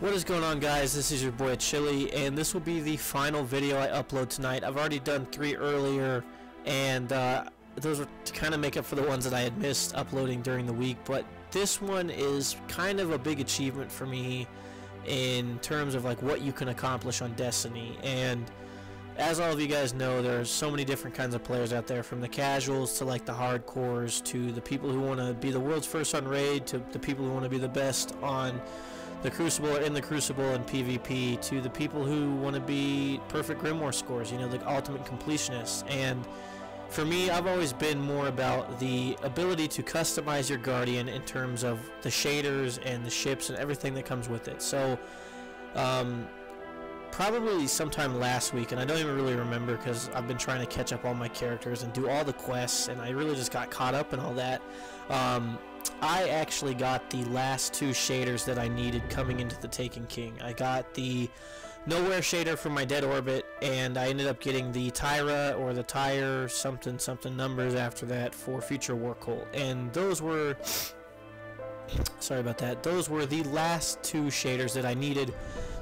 What is going on, guys? This is your boy Chili, and this will be the final video I upload tonight. I've already done 3 earlier, and those were to kind of make up for the ones that I had missed uploading during the week, but this one is kind of a big achievement for me in terms of like what you can accomplish on Destiny. And as all of you guys know, there's so many different kinds of players out there, from the casuals to like the hardcores, to the people who want to be the world's first on raid, to the people who want to be the best on the Crucible or in the Crucible and PvP, to the people who want to be perfect Grimoire scores, you know, the ultimate completionists. And for me, I've always been more about the ability to customize your Guardian in terms of the shaders and the ships and everything that comes with it. So probably sometime last week, and I don't even really remember because I've been trying to catch up all my characters and do all the quests, and I really just got caught up in all that. I actually got the last 2 shaders that I needed coming into the Taken King. I got the Nowhere shader for my Dead Orbit, and I ended up getting the Tyra or the Tyre something something numbers after that for Future War Cult. And those were, sorry about that, those were the last 2 shaders that I needed.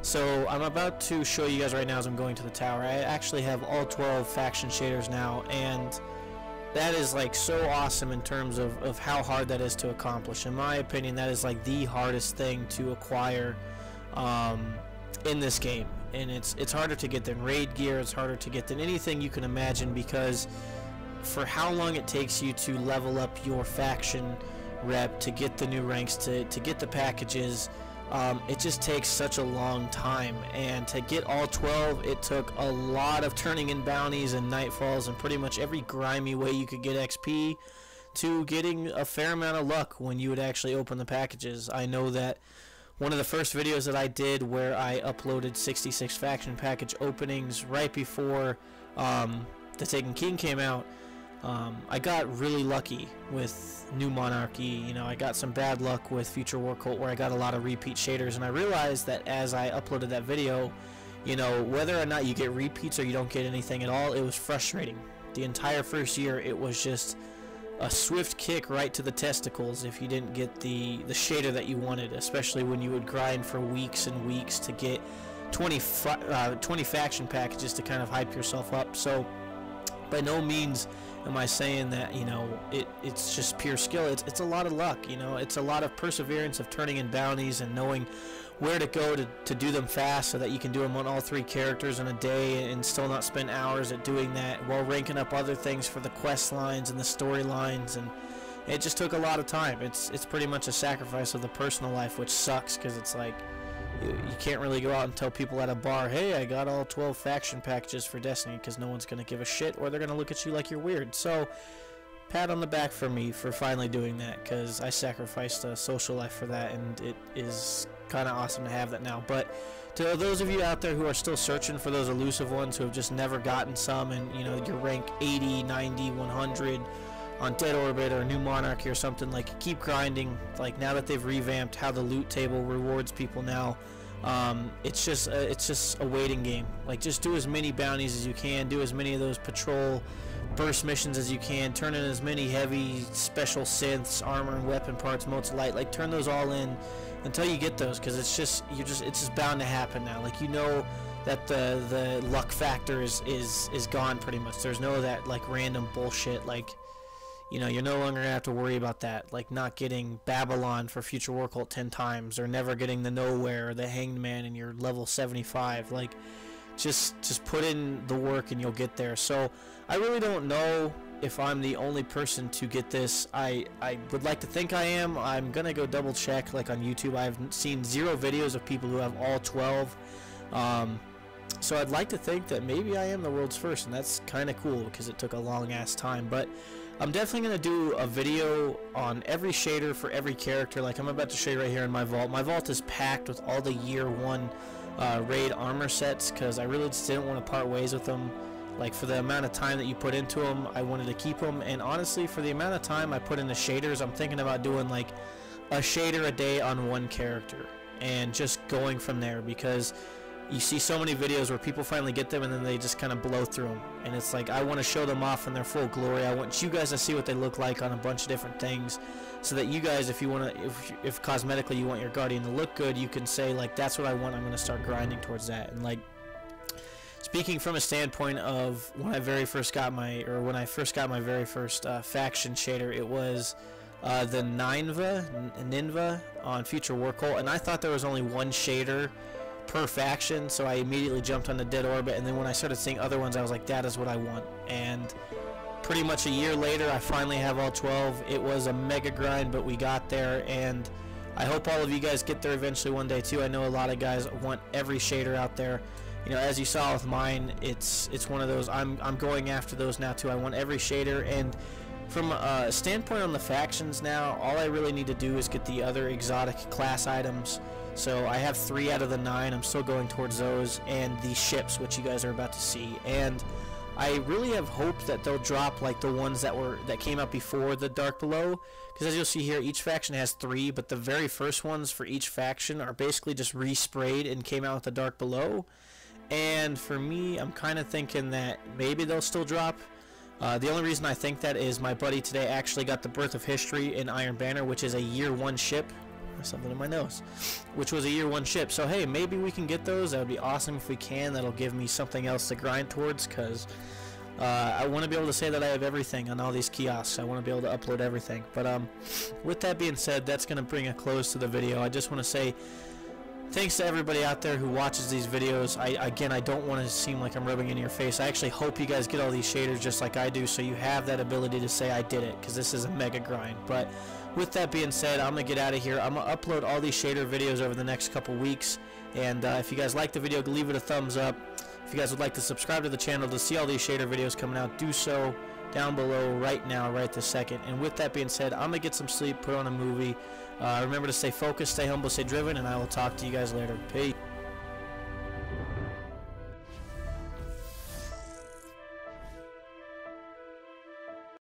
So I'm about to show you guys right now as I'm going to the tower. I actually have all 12 faction shaders now, and that is like so awesome in terms of how hard that is to accomplish. In my opinion, that is like the hardest thing to acquire in this game, and it's harder to get than raid gear. It's harder to get than anything you can imagine, because for how long it takes you to level up your faction rep, to get the new ranks, to get the packages, it just takes such a long time. And to get all 12, it took a lot of turning in bounties and nightfalls and pretty much every grimy way you could get XP, to getting a fair amount of luck when you would actually open the packages. I know that one of the first videos that I did, where I uploaded 66 faction package openings right before the Taken King came out, I got really lucky with New Monarchy. You know, I got some bad luck with Future War Cult, where I got a lot of repeat shaders, and I realized that as I uploaded that video, you know, whether or not you get repeats or you don't get anything at all, it was frustrating. The entire first year, it was just a swift kick right to the testicles if you didn't get the shader that you wanted, especially when you would grind for weeks and weeks to get 20 faction packages to kind of hype yourself up. So by no means am I saying that, you know, it's just pure skill. It's a lot of luck, you know. It's a lot of perseverance of turning in bounties and knowing where to go to do them fast, so that you can do them on all 3 characters in a day and still not spend hours at doing that, while ranking up other things for the quest lines and the storylines. And it just took a lot of time. It's pretty much a sacrifice of the personal life, which sucks, because it's like you can't really go out and tell people at a bar, hey, I got all 12 faction packages for Destiny, because no one's going to give a shit, or they're going to look at you like you're weird. So pat on the back for me for finally doing that, because I sacrificed a social life for that, and it is kind of awesome to have that now. But to those of you out there who are still searching for those elusive ones, who have just never gotten some, and you know, you're rank 80, 90, 100 on Dead Orbit or New Monarchy or something, like, keep grinding. Like, now that they've revamped how the loot table rewards people now, it's just a waiting game. Like, just do as many bounties as you can, do as many of those patrol burst missions as you can, turn in as many heavy special synths, armor and weapon parts, motes light, like, turn those all in until you get those, because it's just bound to happen now. Like, you know that the luck factor is gone pretty much. There's no that like random bullshit, like, you know, you're no longer gonna have to worry about that, like not getting Babylon for Future War Cult 10 times, or never getting the Nowhere or the Hanged Man in your level 75. Like, just put in the work and you'll get there. So I really don't know if I'm the only person to get this. I would like to think I am. I'm gonna go double check, like on YouTube. I've seen 0 videos of people who have all 12. So I'd like to think that maybe I am the world's first, and that's kind of cool, because it took a long ass time. But I'm definitely going to do a video on every shader for every character. Like, I'm about to show you right here in my vault. My vault is packed with all the year 1 raid armor sets, because I really just didn't want to part ways with them. Like, for the amount of time that you put into them, I wanted to keep them. And honestly, for the amount of time I put into shaders, I'm thinking about doing like a shader a day on 1 character and just going from there, because you see so many videos where people finally get them and then they just kind of blow through them, and it's like, I want to show them off in their full glory. I want you guys to see what they look like on a bunch of different things, so that you guys, if you want to, if cosmetically you want your Guardian to look good, you can say like, that's what I want, I'm going to start grinding towards that. And like, speaking from a standpoint of when I first got my very first faction shader, it was the Ninva on Future Warcult, and I thought there was only one shader per faction, so I immediately jumped on the Dead Orbit, and then when I started seeing other ones, I was like, that is what I want. And pretty much a year later, I finally have all 12. It was a mega grind, but we got there, and I hope all of you guys get there eventually one day too. I know a lot of guys want every shader out there. You know, as you saw with mine, it's one of those, I'm going after those now too. I want every shader, and from a standpoint on the factions now, all I really need to do is get the other exotic class items. So I have 3 out of the 9. I'm still going towards those, and the ships, which you guys are about to see. And I really have hope that they'll drop like the ones that came out before the Dark Below, because as you'll see here, each faction has 3, but the very first ones for each faction are basically just resprayed and came out with the Dark Below. And for me, I'm kind of thinking that maybe they'll still drop. The only reason I think that is my buddy today actually got the Birth of History in Iron Banner, which is a year 1 ship. Something in my nose, which was a year 1 ship. So hey, maybe we can get those. That would be awesome if we can. That'll give me something else to grind towards, because I want to be able to say that I have everything on all these kiosks. I want to be able to upload everything. But with that being said, that's going to bring a close to the video. I just want to say thanks to everybody out there who watches these videos. Again, I don't want to seem like I'm rubbing it in your face. I actually hope you guys get all these shaders just like I do, so you have that ability to say I did it, because this is a mega grind. But with that being said, I'm going to get out of here. I'm going to upload all these shader videos over the next couple weeks. And if you guys like the video, leave it a thumbs up. If you guys would like to subscribe to the channel to see all these shader videos coming out, do so down below right now, right this second. And with that being said, I'm going to get some sleep, put on a movie. Remember to stay focused, stay humble, stay driven, and I will talk to you guys later. Peace.